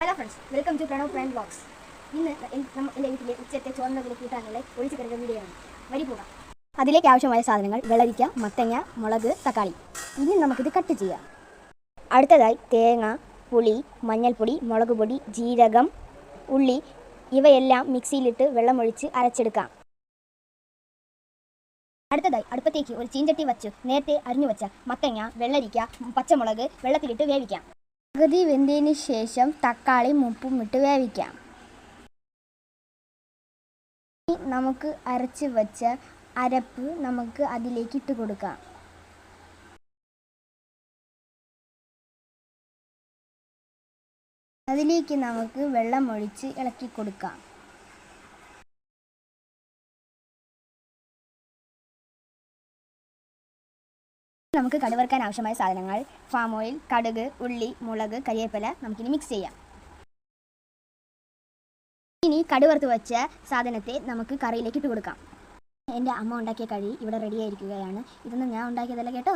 Hello friends, welcome to Pranav friend vlogs. ഇന്ന് എൻ്റെ വീട്ടിലെ ഉച്ചത്തെ ചോറിൻ്റെ കൂട്ടാനുള്ള ഒഴിച്ച് കിടക്കുന്ന വീഡിയോ ആണ്. വരി പോകാം. അതിലേക്ക് ആവശ്യമായ സാധനങ്ങൾ: വെള്ളരിക്ക, മത്തങ്ങ, മുളക്, തക്കാളി. ഇനി നമുക്കിത് കട്ട് ചെയ്യാം. അടുത്തതായി തേങ്ങ, പുളി, മഞ്ഞൾപ്പൊടി, മുളക് പൊടി, ജീരകം, ഉള്ളി ഇവയെല്ലാം മിക്സിയിലിട്ട് വെള്ളമൊഴിച്ച് അരച്ചെടുക്കാം. അടുത്തതായി അടുപ്പത്തേക്ക് ഒരു ചീഞ്ചട്ടി വച്ച് നേരത്തെ അരിഞ്ഞു വെച്ച മത്തങ്ങ, വെള്ളരിക്ക, പച്ചമുളക് വെള്ളത്തിലിട്ട് വേവിക്കാം. പകുതി വെന്തതിന് ശേഷം തക്കാളി ഉപ്പും ഇട്ട് വേവിക്കാം. നമുക്ക് അരച്ച് വെച്ച അരപ്പ് നമുക്ക് അതിലേക്ക് ഇട്ട് കൊടുക്കാം. അതിലേക്ക് നമുക്ക് വെള്ളം ഒഴിച്ച് ഇളക്കി കൊടുക്കാം. നമുക്ക് കടുവറുക്കാൻ ആവശ്യമായ സാധനങ്ങൾ: പാം ഓയിൽ, കടുക്, ഉള്ളി, മുളക്, കരിവേപ്പില. നമുക്കിനി മിക്സ് ചെയ്യാം. ഇനി കടുവറുത്ത് വെച്ച സാധനത്തെ നമുക്ക് കറിയിലേക്ക് ഇട്ട് കൊടുക്കാം. എൻ്റെ അമ്മ ഉണ്ടാക്കിയ കറി ഇവിടെ റെഡി ആയിരിക്കുകയാണ്. ഇതൊന്നും ഞാൻ ഉണ്ടാക്കിയതല്ല കേട്ടോ.